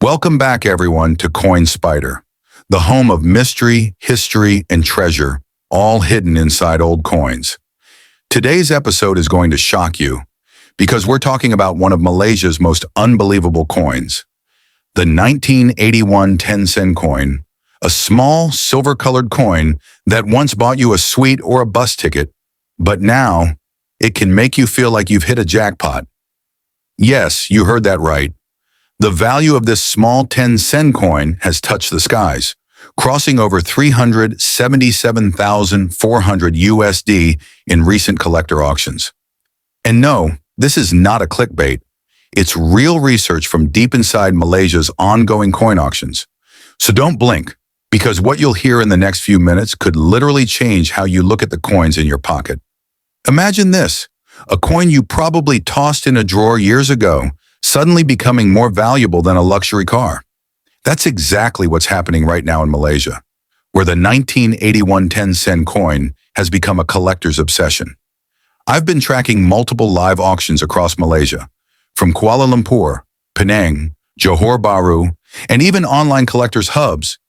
Welcome back, everyone, to Coin Spyder, the home of mystery, history, and treasure, all hidden inside old coins. Today's episode is going to shock you because we're talking about one of Malaysia's most unbelievable coins, the 1981 10-cent coin, a small silver-colored coin that once bought you a suite or a bus ticket, but now it can make you feel like you've hit a jackpot. Yes, you heard that right. The value of this small 10-cent coin has touched the skies, crossing over 377,400 USD in recent collector auctions. And no, this is not a clickbait. It's real research from deep inside Malaysia's ongoing coin auctions. So don't blink, because what you'll hear in the next few minutes could literally change how you look at the coins in your pocket. Imagine this, a coin you probably tossed in a drawer years ago, suddenly becoming more valuable than a luxury car. That's exactly what's happening right now in Malaysia, where the 1981 10-cent coin has become a collector's obsession. I've been tracking multiple live auctions across Malaysia, from Kuala Lumpur, Penang, Johor Bahru, and even online collectors' hubs,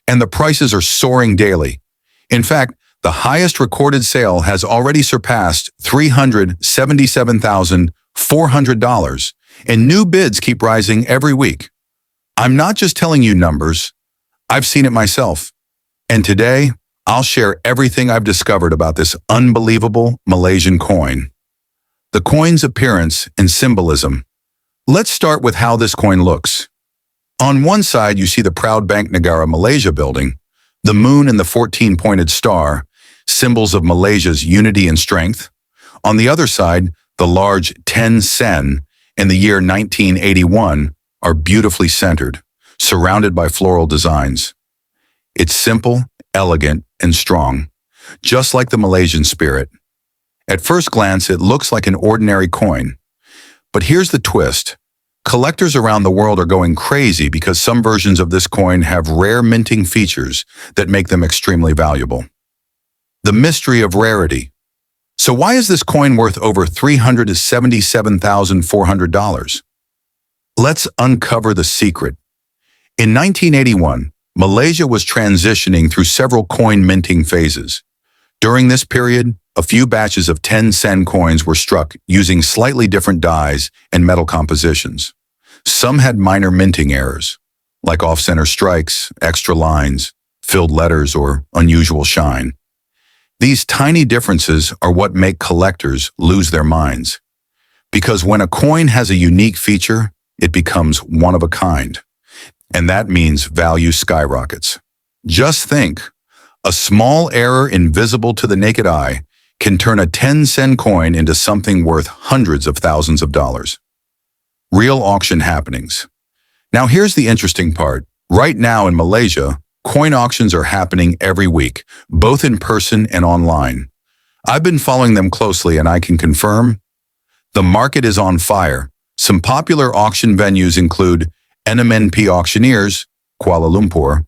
and the prices are soaring daily. In fact, the highest recorded sale has already surpassed $377,400, and new bids keep rising every week. I'm not just telling you numbers, I've seen it myself. And today, I'll share everything I've discovered about this unbelievable Malaysian coin. The coin's appearance and symbolism. Let's start with how this coin looks. On one side, you see the proud Bank Negara Malaysia building, the moon and the 14-pointed star, symbols of Malaysia's unity and strength. On the other side, the large 10 sen in the year 1981 are beautifully centered, surrounded by floral designs. It's simple, elegant, and strong, just like the Malaysian spirit. At first glance, it looks like an ordinary coin. But here's the twist. Collectors around the world are going crazy because some versions of this coin have rare minting features that make them extremely valuable. The mystery of rarity. So why is this coin worth over $377,400? Let's uncover the secret. In 1981, Malaysia was transitioning through several coin minting phases. During this period, a few batches of 10-cent coins were struck using slightly different dies and metal compositions. Some had minor minting errors, like off-center strikes, extra lines, filled letters, or unusual shine. These tiny differences are what make collectors lose their minds. Because when a coin has a unique feature, it becomes one of a kind. And that means value skyrockets. Just think, a small error invisible to the naked eye can turn a 10-cent coin into something worth hundreds of thousands of dollars. Real auction happenings. Now here's the interesting part. Right now in Malaysia, coin auctions are happening every week, both in person and online. I've been following them closely and I can confirm the market is on fire. Some popular auction venues include NMNP Auctioneers, Kuala Lumpur,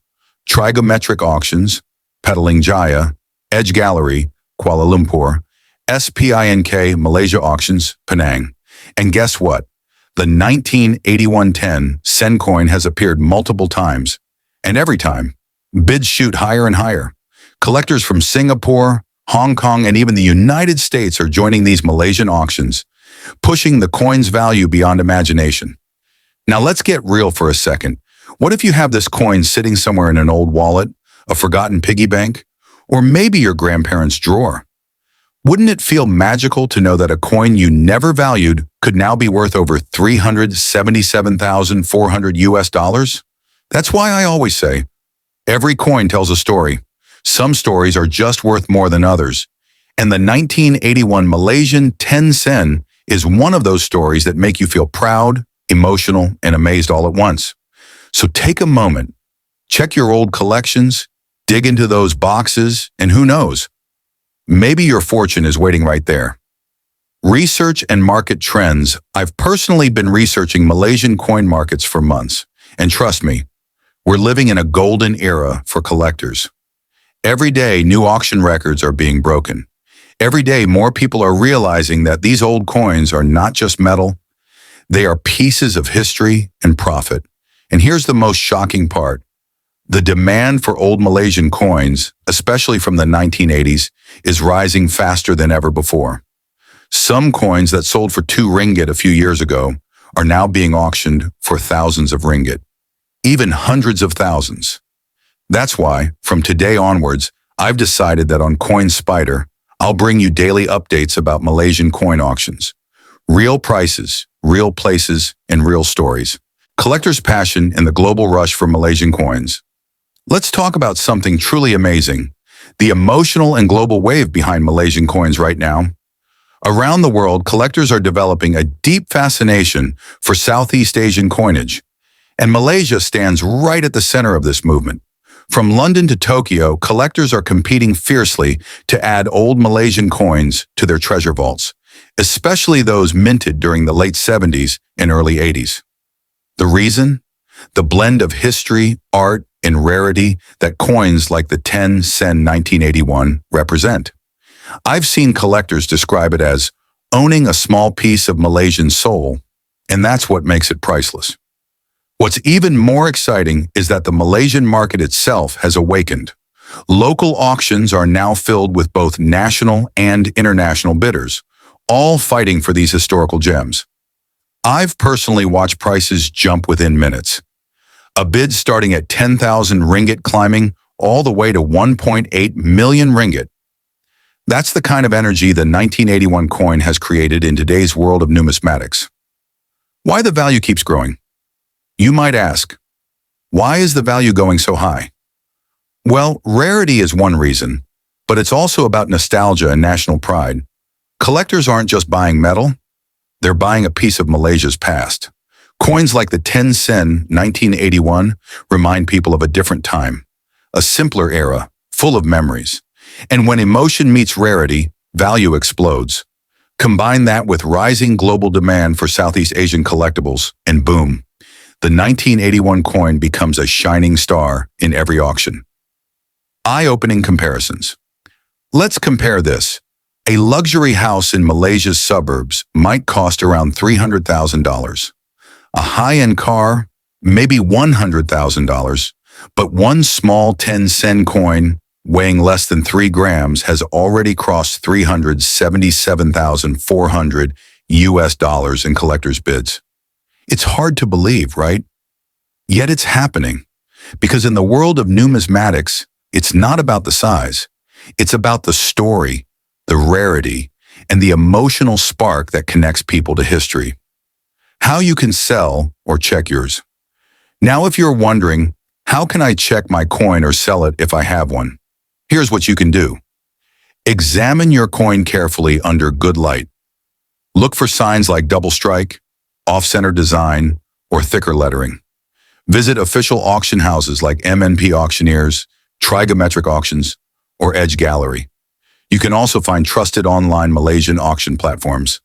Trigonometric Auctions, Petaling Jaya, Edge Gallery, Kuala Lumpur, SPINK Malaysia Auctions, Penang. And guess what? The 1981 10-cent coin has appeared multiple times, and every time, bids shoot higher and higher. Collectors from Singapore, Hong Kong, and even the United States are joining these Malaysian auctions, pushing the coin's value beyond imagination. Now let's get real for a second. What if you have this coin sitting somewhere in an old wallet, a forgotten piggy bank, or maybe your grandparents' drawer? Wouldn't it feel magical to know that a coin you never valued could now be worth over $377,400 US? That's why I always say, every coin tells a story. Some stories are just worth more than others. And the 1981 Malaysian 10 sen is one of those stories that make you feel proud, emotional, and amazed all at once. So take a moment, check your old collections, dig into those boxes, and who knows? Maybe your fortune is waiting right there. Research and market trends. I've personally been researching Malaysian coin markets for months, and trust me, we're living in a golden era for collectors. Every day, new auction records are being broken. Every day, more people are realizing that these old coins are not just metal, they are pieces of history and profit. And here's the most shocking part. The demand for old Malaysian coins, especially from the 1980s, is rising faster than ever before. Some coins that sold for 2 ringgit a few years ago are now being auctioned for thousands of ringgit, even hundreds of thousands. That's why, from today onwards, I've decided that on Spyder, I'll bring you daily updates about Malaysian coin auctions. Real prices, real places, and real stories. Collectors' passion and the global rush for Malaysian coins. Let's talk about something truly amazing, the emotional and global wave behind Malaysian coins right now. Around the world, collectors are developing a deep fascination for Southeast Asian coinage, and Malaysia stands right at the center of this movement. From London to Tokyo, collectors are competing fiercely to add old Malaysian coins to their treasure vaults, especially those minted during the late 70s and early 80s. The reason? The blend of history, art, and rarity that coins like the 10 sen 1981 represent. I've seen collectors describe it as owning a small piece of Malaysian soul, and that's what makes it priceless. What's even more exciting is that the Malaysian market itself has awakened. Local auctions are now filled with both national and international bidders, all fighting for these historical gems. I've personally watched prices jump within minutes. A bid starting at 10,000 ringgit climbing all the way to 1.8 million ringgit. That's the kind of energy the 1981 coin has created in today's world of numismatics. Why the value keeps growing? You might ask, why is the value going so high? Well, rarity is one reason, but it's also about nostalgia and national pride. Collectors aren't just buying metal, they're buying a piece of Malaysia's past. Coins like the 10 sen 1981 remind people of a different time, a simpler era, full of memories. And when emotion meets rarity, value explodes. Combine that with rising global demand for Southeast Asian collectibles, and boom, the 1981 coin becomes a shining star in every auction. Eye-opening comparisons. Let's compare this. A luxury house in Malaysia's suburbs might cost around $300,000. A high-end car, maybe $100,000, but one small 10 sen coin weighing less than 3 grams has already crossed $377,400 in collectors' bids. It's hard to believe, right? Yet it's happening, because in the world of numismatics, it's not about the size. It's about the story, the rarity, and the emotional spark that connects people to history. How you can sell or check yours. Now, if you're wondering, how can I check my coin or sell it if I have one? Here's what you can do. Examine your coin carefully under good light. Look for signs like double strike, off-center design, or thicker lettering. Visit official auction houses like MNP Auctioneers, Trigonometric Auctions, or Edge Gallery. You can also find trusted online Malaysian auction platforms.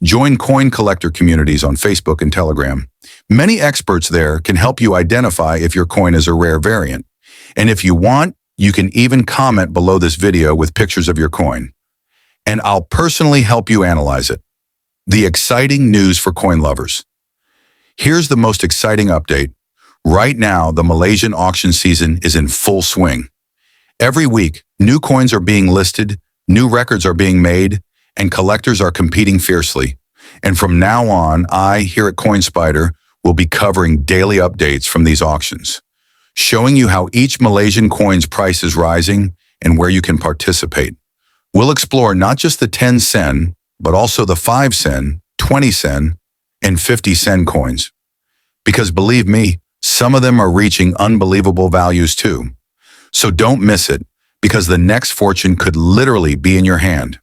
Join coin collector communities on Facebook and Telegram. Many experts there can help you identify if your coin is a rare variant. And if you want, you can even comment below this video with pictures of your coin. And I'll personally help you analyze it. The exciting news for coin lovers. Here's the most exciting update. Right now, the Malaysian auction season is in full swing. Every week, new coins are being listed, new records are being made, and collectors are competing fiercely. And from now on, I, here at Spyder, will be covering daily updates from these auctions, showing you how each Malaysian coin's price is rising and where you can participate. We'll explore not just the 10 sen, but also the 5 sen, 20 sen, and 50 sen coins. Because believe me, some of them are reaching unbelievable values too. So don't miss it, because the next fortune could literally be in your hand.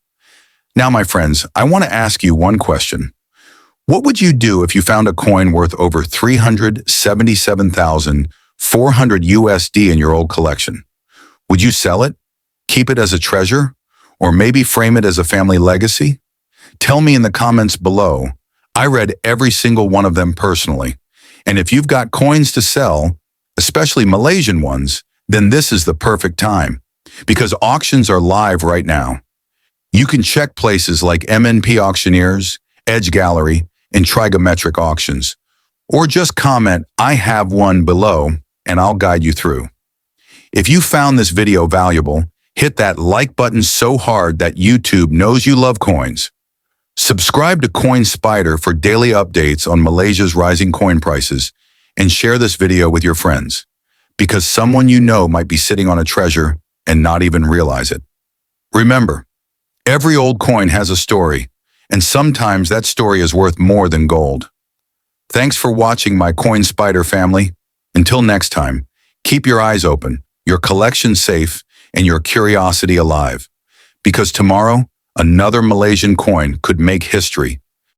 Now, my friends, I want to ask you one question. What would you do if you found a coin worth over 377,400 USD in your old collection? Would you sell it, keep it as a treasure, or maybe frame it as a family legacy? Tell me in the comments below. I read every single one of them personally. And if you've got coins to sell, especially Malaysian ones, then this is the perfect time, because auctions are live right now. You can check places like MNP Auctioneers, Edge Gallery, and Trigonometric Auctions, Or just comment, "I have one" below, and I'll guide you through. If you found this video valuable, hit that like button so hard that YouTube knows you love coins. Subscribe to Coin Spyder for daily updates on Malaysia's rising coin prices, and share this video with your friends, because someone you know might be sitting on a treasure and not even realize it. Remember, every old coin has a story, and sometimes that story is worth more than gold. Thanks for watching, my Coin Spyder family. Until next time, keep your eyes open, your collection safe, and your curiosity alive. Because tomorrow, another Malaysian coin could make history